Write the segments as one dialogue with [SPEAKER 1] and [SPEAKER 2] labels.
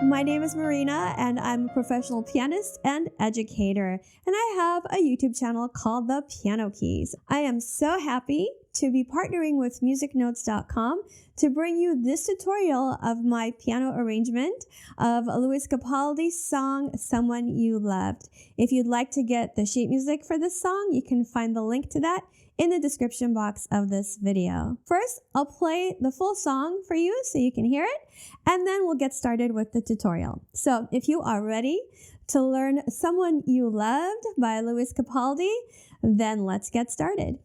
[SPEAKER 1] my name is Marina, and I'm a professional pianist and educator, and I have a YouTube channel called The Piano Keys. I am so happy to be partnering with Musicnotes.com to bring you this tutorial of my piano arrangement of Lewis Capaldi's song, Someone You Loved. If you'd like to get the sheet music for this song, you can find the link to that in the description box of this video. First, I'll play the full song for you so you can hear it, and then we'll get started with the tutorial. So if you are ready to learn Someone You Loved by Lewis Capaldi, then let's get started.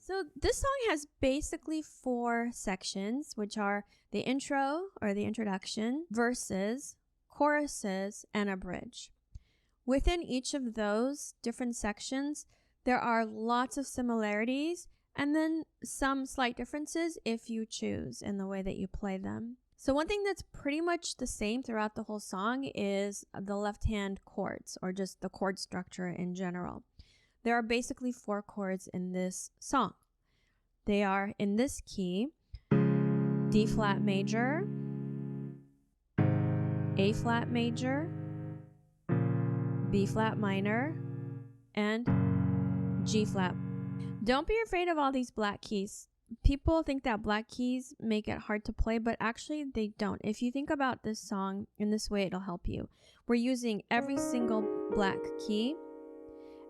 [SPEAKER 1] So this song has basically 4 sections, which are the intro or the introduction, verses, choruses, and a bridge. Within each of those different sections, there are lots of similarities and then some slight differences if you choose in the way that you play them. So one thing that's pretty much the same throughout the whole song is the left-hand chords, or just the chord structure in general. There are basically 4 chords in this song. They are in this key: D flat major, A flat major, B flat minor, and G flat. Don't be afraid of all these black keys. People think that black keys make it hard to play, but actually they don't. If you think about this song in this way, it'll help you. We're using every single black key,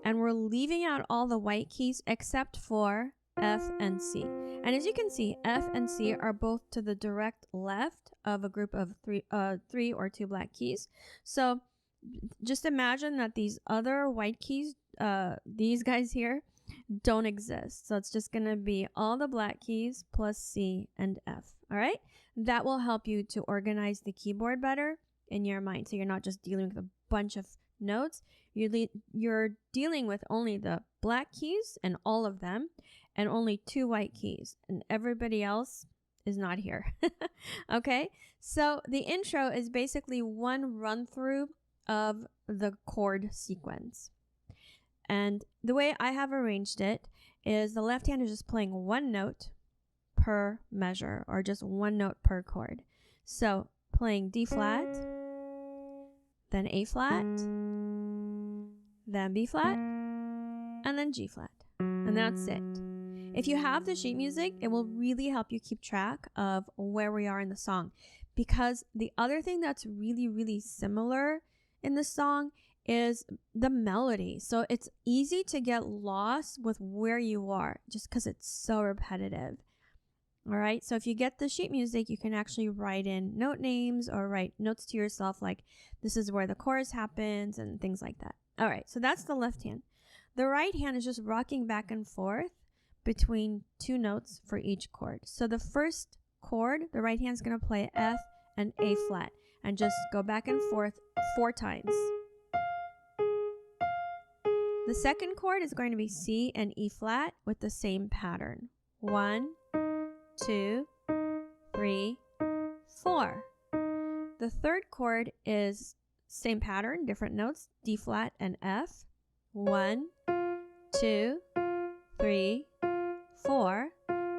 [SPEAKER 1] and we're leaving out all the white keys except for F and C. And as you can see, F and C are both to the direct left of a group of three or two black keys. So just imagine that these other white keys, these guys here, don't exist. So it's just going to be all the black keys plus C and F. All right. That will help you to organize the keyboard better in your mind. So you're not just dealing with a bunch of notes. You're dealing with only the black keys and all of them, and only two white keys, and everybody else is not here. Okay. So the intro is basically one run through of the chord sequence. And the way I have arranged it is the left hand is just playing one note per measure, or just one note per chord. So playing D flat, then A flat, then B flat, and then G flat. And that's it. If you have the sheet music, it will really help you keep track of where we are in the song. Because the other thing that's really, really similar in the song is the melody. So it's easy to get lost with where you are just because it's so repetitive. All right. So if you get the sheet music, you can actually write in note names or write notes to yourself like this is where the chorus happens and things like that. All right. So that's the left hand. The right hand is just rocking back and forth between two notes for each chord. So the first chord, the right hand is going to play F and A flat and just go back and forth 4 times. The second chord is going to be C and E flat with the same pattern. 1, 2, 3, 4. The third chord is same pattern, different notes, D flat and F. 1, 2, 3, 4.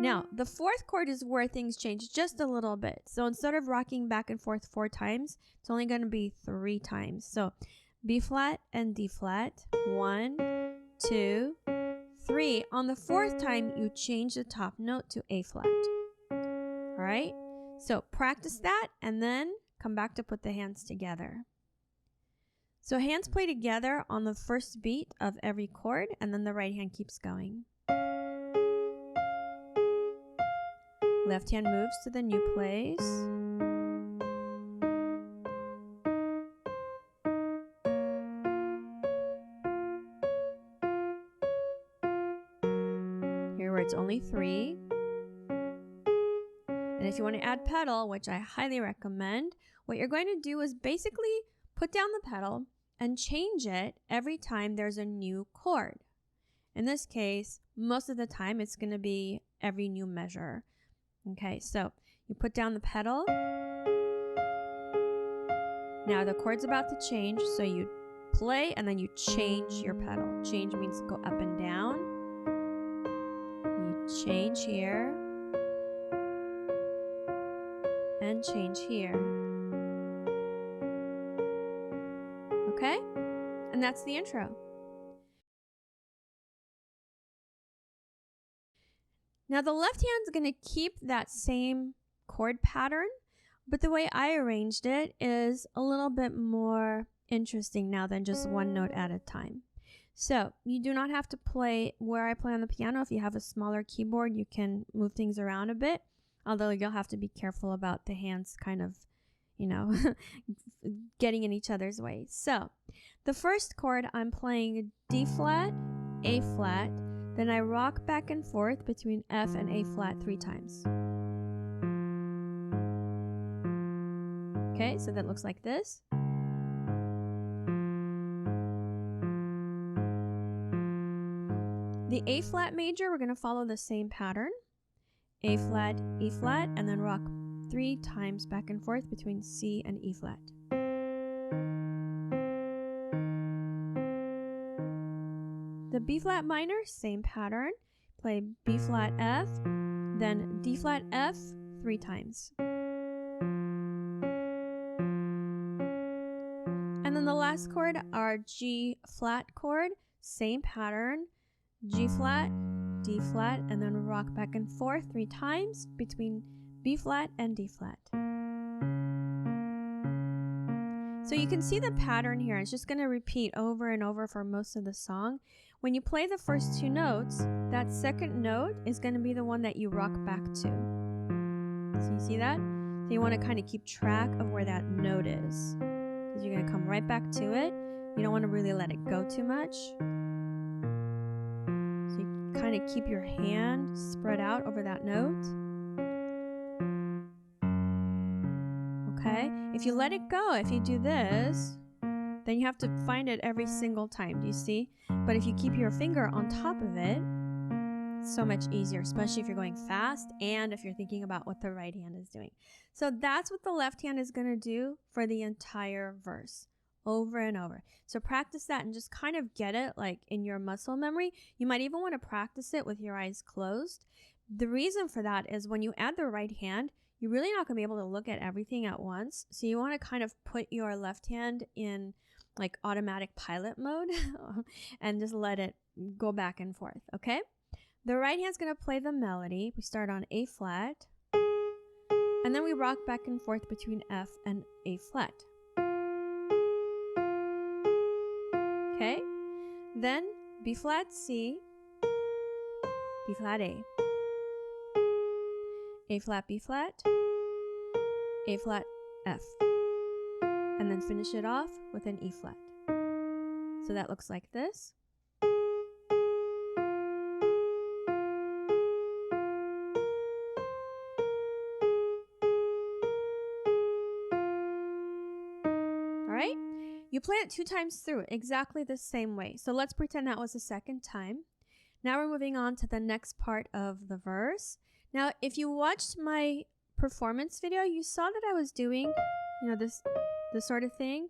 [SPEAKER 1] Now, the fourth chord is where things change just a little bit. So instead of rocking back and forth 4 times, it's only going to be 3 times. So B flat and D flat. 1, 2, 3. On the fourth time, you change the top note to A flat. All right. So practice that and then come back to put the hands together. So hands play together on the first beat of every chord, and then the right hand keeps going. Left hand moves to the new place. It's only 3. And if you want to add pedal, which I highly recommend, what you're going to do is basically put down the pedal and change it every time there's a new chord. In this case, most of the time it's going to be every new measure. Okay, so you put down the pedal. Now the chord's about to change, so you play and then you change your pedal. Change means go up and down. Change here and change here. Okay? And that's the intro. Now the left hand's going to keep that same chord pattern, but the way I arranged it is a little bit more interesting now than just one note at a time. So you do not have to play where I play on the piano. If you have a smaller keyboard, you can move things around a bit, although you'll have to be careful about the hands kind of, you know, getting in each other's way. So the first chord, I'm playing D flat, A flat, then I rock back and forth between F and A flat 3 times. Okay, so that looks like this. The A flat major, we're going to follow the same pattern. A flat, E flat, and then rock 3 times back and forth between C and E flat. The B flat minor, same pattern. Play B flat F, then D flat F 3 times. And And then the last chord, our G flat chord, same pattern, G flat, D flat, and then rock back and forth 3 times between B flat and D flat. So you can see the pattern here. It's just going to repeat over and over for most of the song. When you play the first 2 notes, that second note is going to be the one that you rock back to. So you see that? So you want to kind of keep track of where that note is, because you're going to come right back to it. You don't want to really let it go too much. So you kind of keep your hand spread out over that note. Okay, if you let it go, if you do this, then you have to find it every single time. Do you see? But if you keep your finger on top of it, it's so much easier, especially if you're going fast and if you're thinking about what the right hand is doing. So that's what the left hand is going to do for the entire verse, over and over. So practice that and just kind of get it like in your muscle memory. You might even want to practice it with your eyes closed. The reason for that is when you add the right hand, you're really not going to be able to look at everything at once. So you want to kind of put your left hand in like automatic pilot mode and just let it go back and forth, okay? The right hand's going to play the melody. We start on A flat, and then we rock back and forth between F and A flat. Okay? Then B flat C, B flat A. A flat, B flat, A flat, F, and then finish it off with an E flat. So that looks like this. All right, you play it 2 times through exactly the same way. So let's pretend that was the second time. Now we're moving on to the next part of the verse. Now, if you watched my performance video, you saw that I was doing, this sort of thing.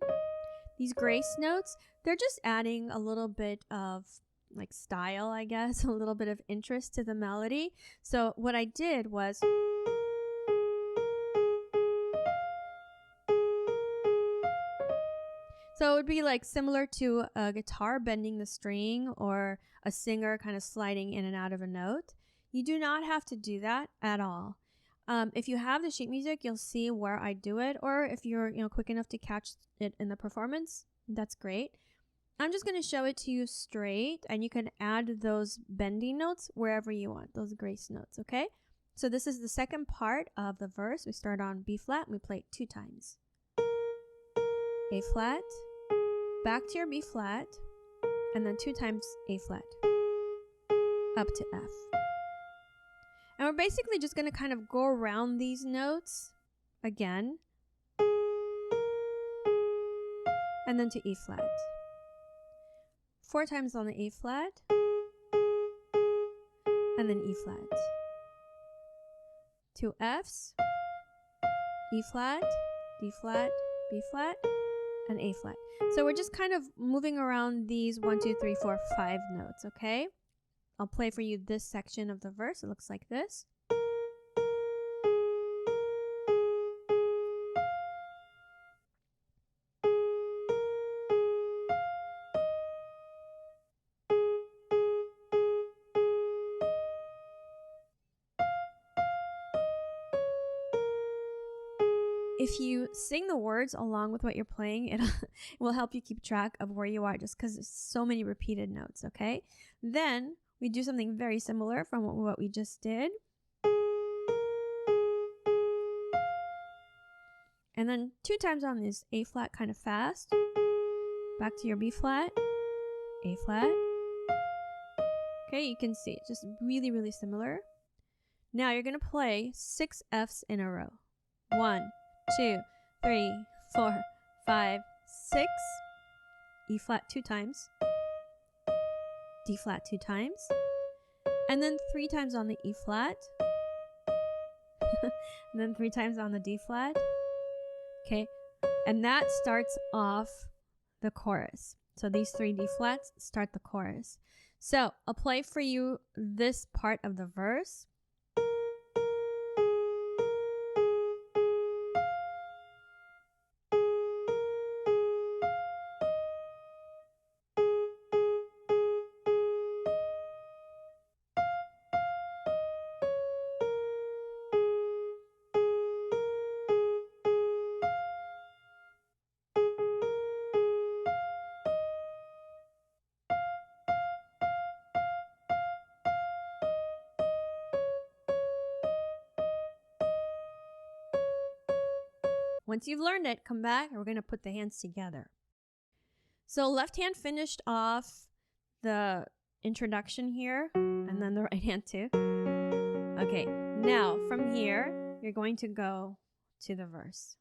[SPEAKER 1] These grace notes, they're just adding a little bit of like style, I guess, a little bit of interest to the melody. So what I did was, so it would be like similar to a guitar bending the string or a singer kind of sliding in and out of a note. You do not have to do that at all. If you have the sheet music, you'll see where I do it, or if you're quick enough to catch it in the performance, that's great. I'm just going to show it to you straight, and you can add those bending notes wherever you want, those grace notes, okay? So this is the second part of the verse. We start on B flat, and we play it 2 times. A flat, back to your B flat, and then 2 times A flat, up to F. And we're basically just going to kind of go around these notes again, and then to E flat. 4 times on the A flat, and then E flat. 2 Fs, E flat, D flat, B flat, and A flat. So we're just kind of moving around these 1, 2, 3, 4, 5 notes, okay? I'll play for you this section of the verse. It looks like this. If you sing the words along with what you're playing, it will help you keep track of where you are, just because there's so many repeated notes, okay? Then we do something very similar from what we just did. And then 2 times on this A flat kind of fast. Back to your B flat, A flat. Okay, you can see it's just really, really similar. Now you're going to play 6 Fs in a row. 1, 2, 3, 4, 5, 6. E flat 2 times. D flat 2 times, and then 3 times on the E flat, and then 3 times on the D flat. Okay, and that starts off the chorus. So these 3 D flats start the chorus. So I'll play for you this part of the verse. once you've learned it, come back and we're going to put the hands together. So left hand finished off the introduction here, and then the right hand too. Okay, now from here, you're going to go to the verse.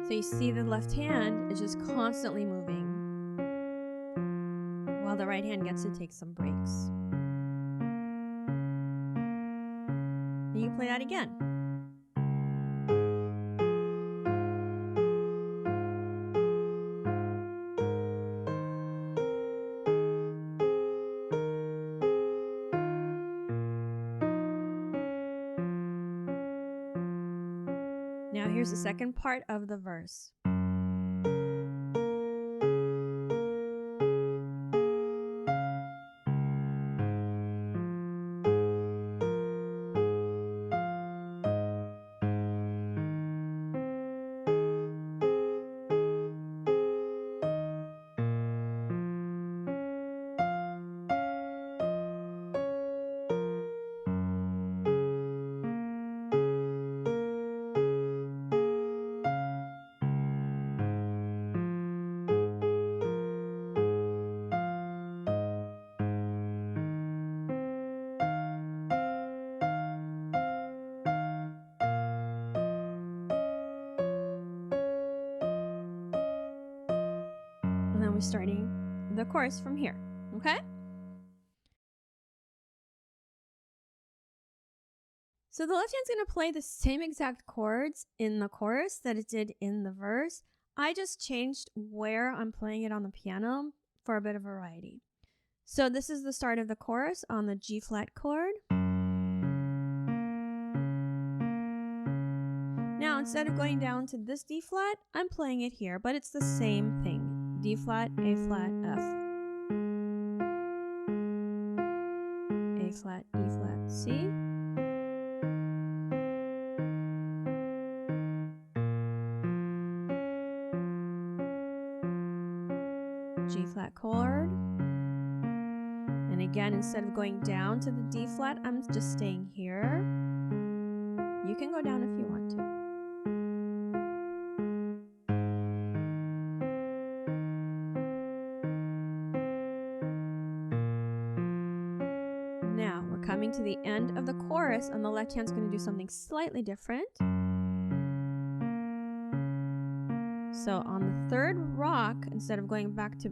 [SPEAKER 1] So you see the left hand is just constantly moving, while the right hand gets to take some breaks. And you play that again. Now here's the second part of the verse. We're starting the chorus from here, okay? So the left hand's going to play the same exact chords in the chorus that it did in the verse. I just changed where I'm playing it on the piano for a bit of variety. So this is the start of the chorus on the G flat chord. Now instead of going down to this D flat, I'm playing it here, but it's the same thing. D flat, A flat, F. A flat, E flat, C. G flat chord. And again, instead of going down to the D flat, I'm just staying here. You can go down if you want to. Now, we're coming to the end of the chorus, and the left hand's going to do something slightly different. So on the third rock, instead of going back to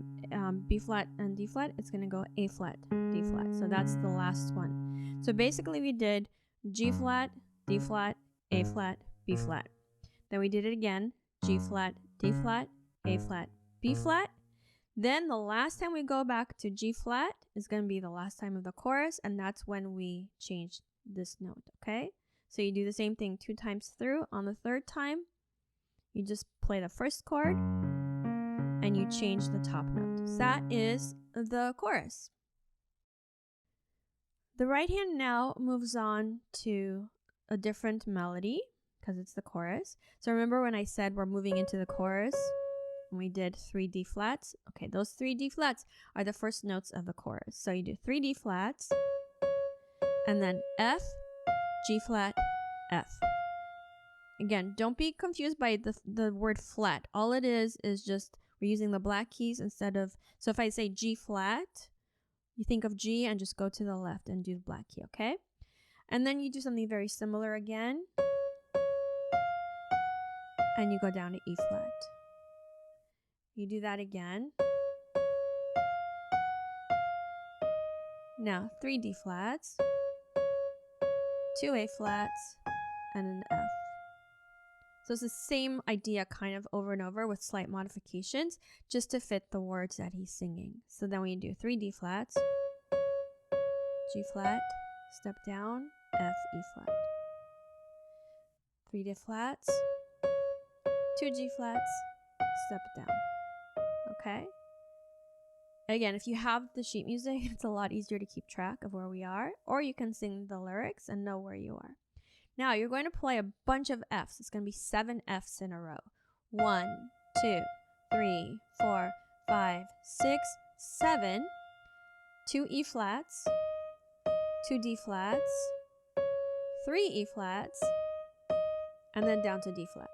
[SPEAKER 1] B flat and D flat, it's going to go A flat, D flat. So that's the last one. So basically we did G flat, D flat, A flat, B flat. Then we did it again, G flat, D flat, A flat, B flat. Then the last time we go back to G flat is going to be the last time of the chorus, and that's when we change this note, okay? So you do the same thing 2 times through. On the third time, you just play the first chord and you change the top note. So that is the chorus. The right hand now moves on to a different melody because it's the chorus. So remember when I said we're moving into the chorus? We did 3 D flats. Okay, those 3 D flats are the first notes of the chorus. So you do 3 D flats, and then F, G flat, F. Again, don't be confused by the word flat. All it is just we're using the black keys instead of, so if I say G flat, you think of G and just go to the left and do the black key, okay? And then you do something very similar again, and you go down to E flat. You do that again. Now 3 D flats, 2 A flats, and an F. So it's the same idea kind of over and over with slight modifications just to fit the words that he's singing. So then we do 3 D flats, G flat, step down, F, E flat. 3 D flats, 2 G flats, step down. Okay? Again, if you have the sheet music, it's a lot easier to keep track of where we are, or you can sing the lyrics and know where you are. Now you're going to play a bunch of Fs. It's going to be 7 Fs in a row. 1, 2, 3, 4, 5, 6, 7, 2 E flats, 2 D flats, 3 E flats, and then down to D flat.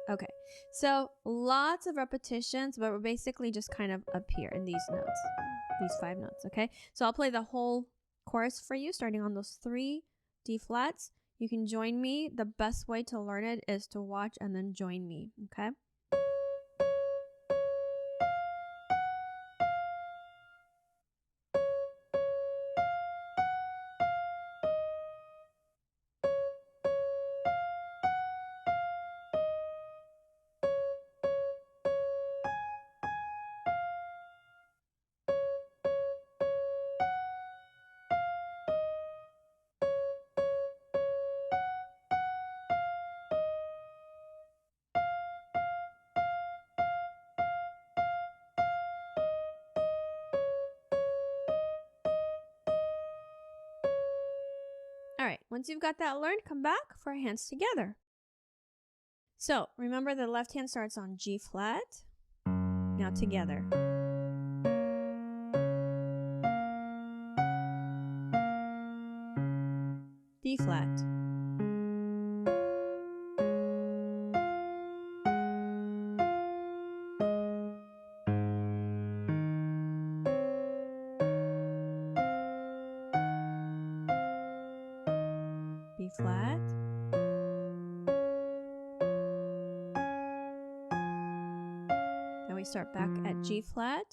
[SPEAKER 1] Okay, so lots of repetitions, but we're basically just kind of up here in these notes, these 5 notes, okay? So I'll play the whole chorus for you, starting on those 3 D flats. You can join me. The best way to learn it is to watch and then join me, okay? All right, once you've got that learned, come back for hands together. So remember the left hand starts on G flat. Now together. D flat. B flat. Then we start back at G flat.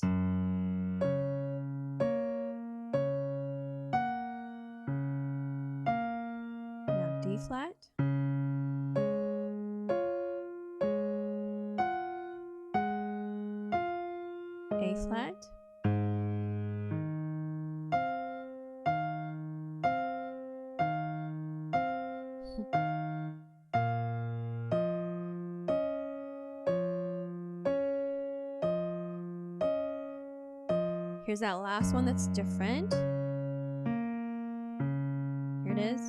[SPEAKER 1] Now D flat. A flat. Here's that last one that's different. Here it is.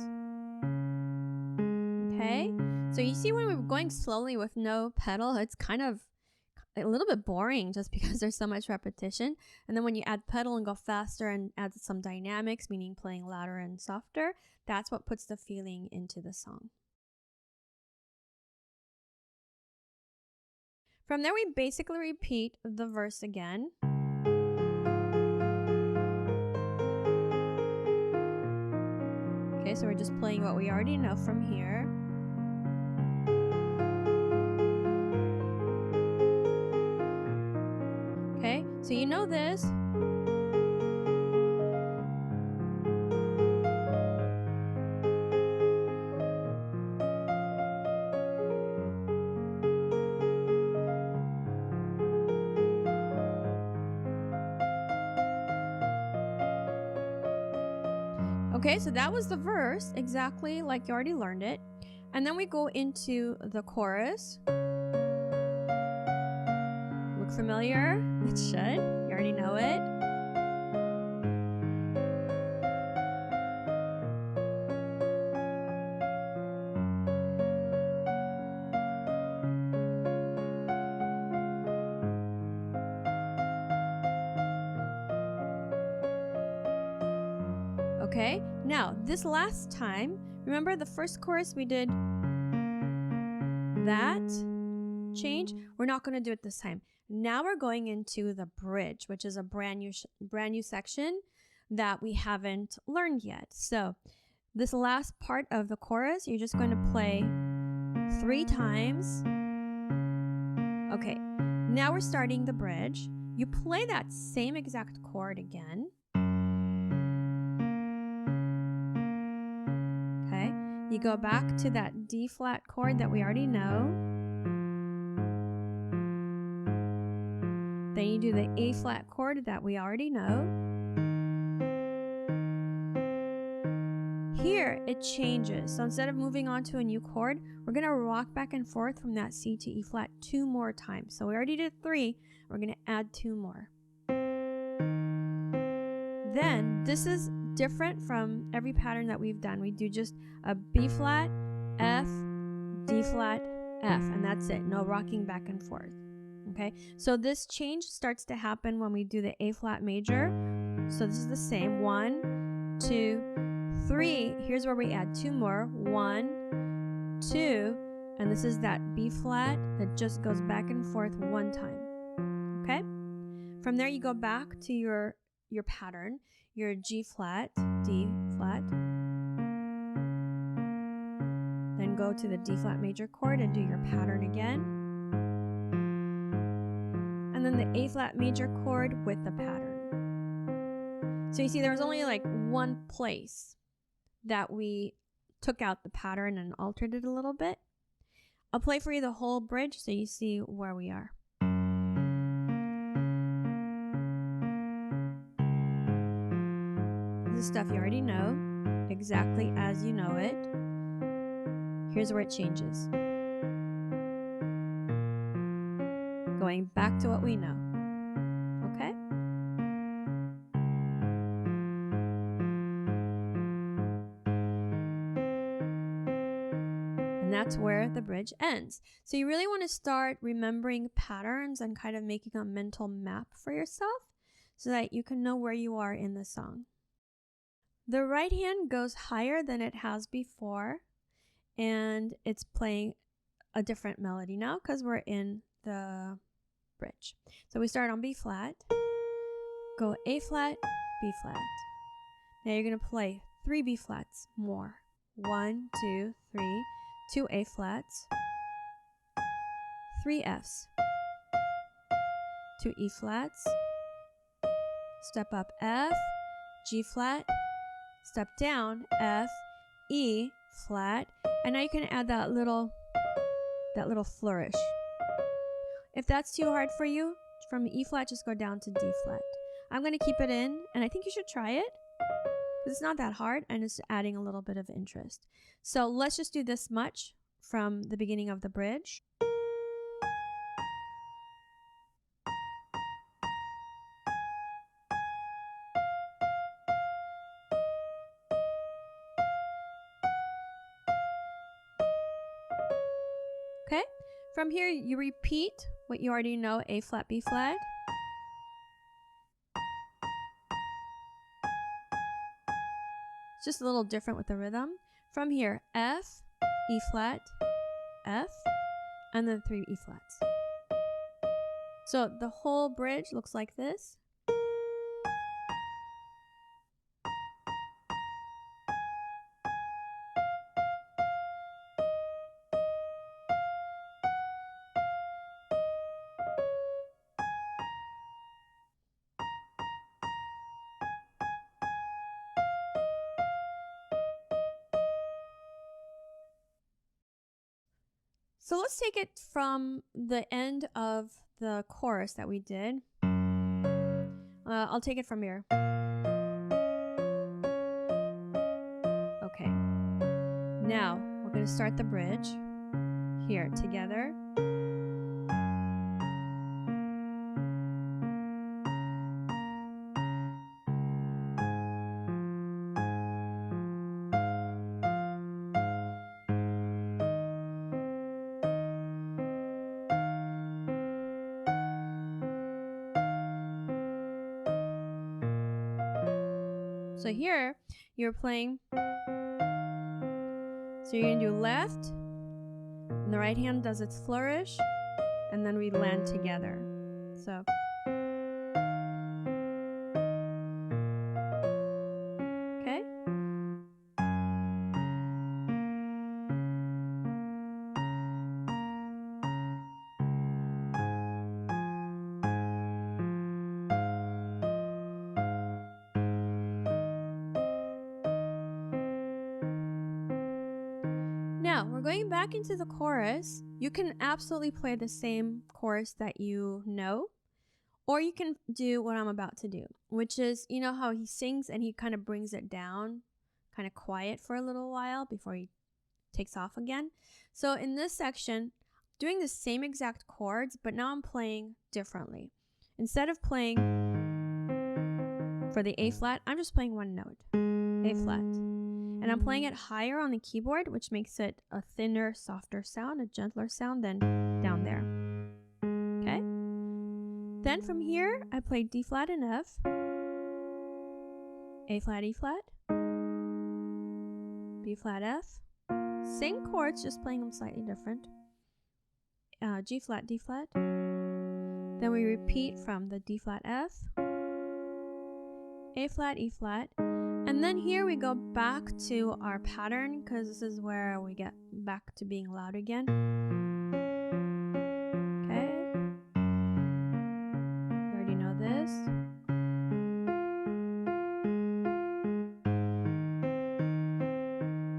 [SPEAKER 1] Okay, so you see when we're going slowly with no pedal, it's kind of a little bit boring just because there's so much repetition. And then when you add pedal and go faster and add some dynamics, meaning playing louder and softer, that's what puts the feeling into the song. From there, we basically repeat the verse again. Okay, so we're just playing what we already know from here. Okay, so you know this. Okay, so that was the verse, exactly like you already learned it. And then we go into the chorus. Look familiar? It should. You already know it. Okay, now this last time, remember the first chorus we did that change? We're not going to do it this time. Now we're going into the bridge, which is a brand new section that we haven't learned yet. So this last part of the chorus, you're just going to play 3 times. Okay, now we're starting the bridge. You play that same exact chord again. You go back to that D flat chord that we already know. Then you do the A flat chord that we already know. Here it changes. So instead of moving on to a new chord, we're going to rock back and forth from that C to E flat 2 more times. So we already did 3. We're going to add 2 more. Then this is different from every pattern that we've done. We do just a B flat, F, D flat, F, and that's it. No rocking back and forth. Okay, so this change starts to happen when we do the A flat major. So this is the same, 1, 2, 3. Here's where we add 2 more, 1, 2, and this is that B flat that just goes back and forth 1 time. Okay, from there you go back to your pattern, your G flat, D flat, then go to the D flat major chord and do your pattern again. And then the A flat major chord with the pattern. So you see there was only like one place that we took out the pattern and altered it a little bit. I'll play for you the whole bridge so you see where we are. This is stuff you already know, exactly as you know it. Here's where it changes. Going back to what we know, okay? And that's where the bridge ends. So you really want to start remembering patterns and kind of making a mental map for yourself so that you can know where you are in the song. The right hand goes higher than it has before, and it's playing a different melody now because we're in the bridge. So we start on B flat, go A flat, B flat. Now you're going to play 3 B flats more. 1, 2, 3, 2 A flats, 3 Fs, 2 E flats, step up F, G flat, step down F, E flat, and now you can add that little flourish. If that's too hard for you, from E flat, just go down to D flat. I'm going to keep it in, and I think you should try it because it's not that hard and it's adding a little bit of interest. So let's just do this much from the beginning of the bridge. Okay, from here you repeat what you already know, A flat, B flat. It's just a little different with the rhythm. From here, F, E flat, F, and then 3 E flats. So the whole bridge looks like this. So let's take it from the end of the chorus that we did. I'll take it from here. Okay. Now we're going to start the bridge here together. So here you're playing, so you're going to do left, and the right hand does its flourish, and then we land together. So okay. Now, we're going back into the chorus. You can absolutely play the same chorus that you know, or you can do what I'm about to do, which is, you know how he sings and he kind of brings it down, kind of quiet for a little while before he takes off again. So in this section, doing the same exact chords, but now I'm playing differently. Instead of playing for the A flat, I'm just playing one note, A flat. And I'm playing it higher on the keyboard, which makes it a thinner, softer sound, a gentler sound than down there. Okay? Then from here, I played D flat and F, A flat, E flat, B flat, F, same chords, just playing them slightly different, G flat, D flat. Then we repeat from the D flat, F, A flat, E flat, and then here we go back to our pattern because this is where we get back to being loud again. Okay, you already know this.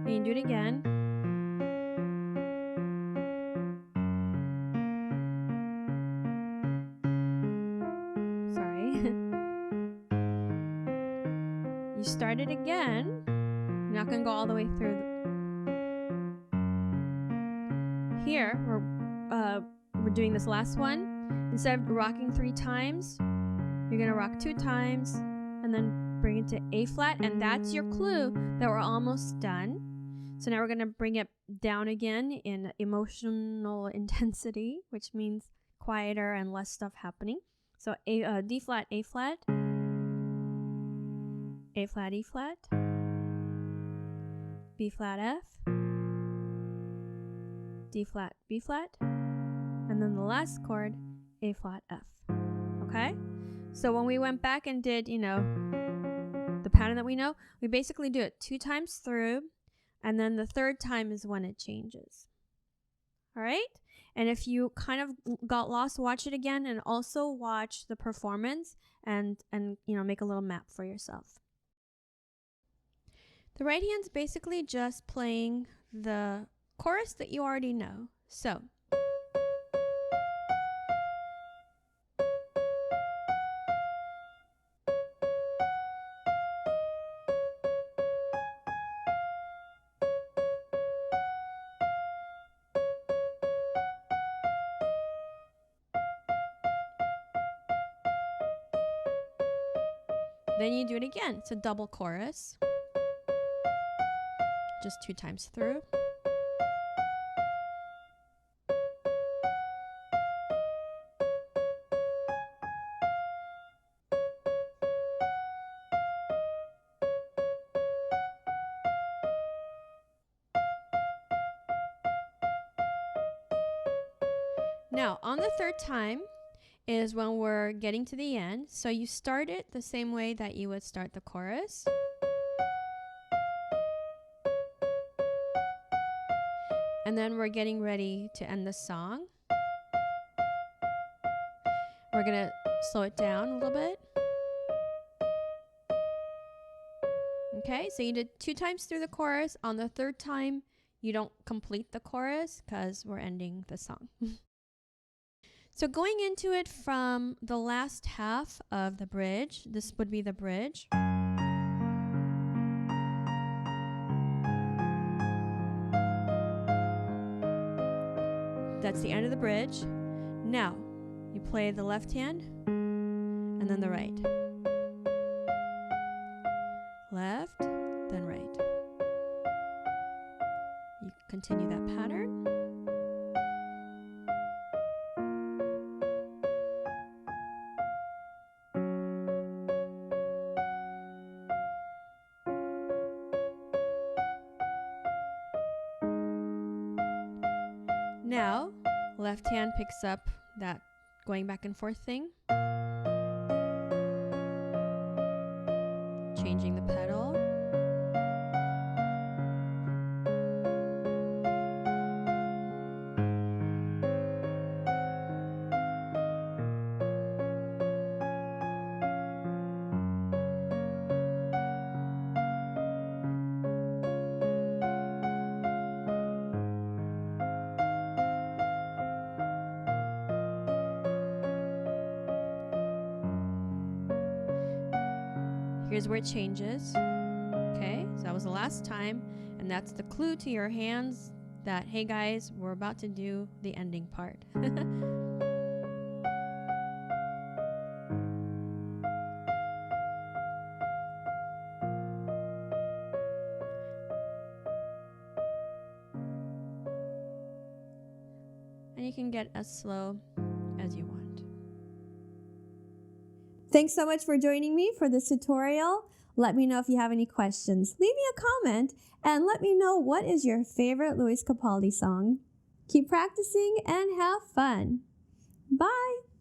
[SPEAKER 1] And you do it again. You start it again. You're not going to go all the way through. Here, we're doing this last one. Instead of rocking 3 times, you're going to rock 2 times and then bring it to A flat, and that's your clue that we're almost done. So now we're going to bring it down again in emotional intensity, which means quieter and less stuff happening. So D flat, A flat, A flat, E flat, B flat, F, D flat, B flat, and then the last chord, A flat, F. Okay? So when we went back and did, the pattern that we know, we basically do it 2 times through, and then the 3rd time is when it changes. All right? And if you kind of got lost, watch it again, and also watch the performance and make a little map for yourself. The right hand's basically just playing the chorus that you already know. So, then you do it again. It's a double chorus. Just 2 times through. Now, on the 3rd time is when we're getting to the end. So you start it the same way that you would start the chorus. And then we're getting ready to end the song. We're going to slow it down a little bit. Okay, so you did 2 times through the chorus. On the 3rd time, you don't complete the chorus because we're ending the song. So going into it from the last half of the bridge, this would be the bridge. That's the end of the bridge. Now, you play the left hand and then the right. Left, then right. You continue that pattern. Now, left hand picks up that going back and forth thing. Changing the pedal. Here's where it changes. Okay, so that was the last time, and that's the clue to your hands that, hey guys, we're about to do the ending part. And you can get as slow as you want. Thanks so much for joining me for this tutorial. Let me know if you have any questions. Leave me a comment and let me know what is your favorite Lewis Capaldi song. Keep practicing and have fun. Bye!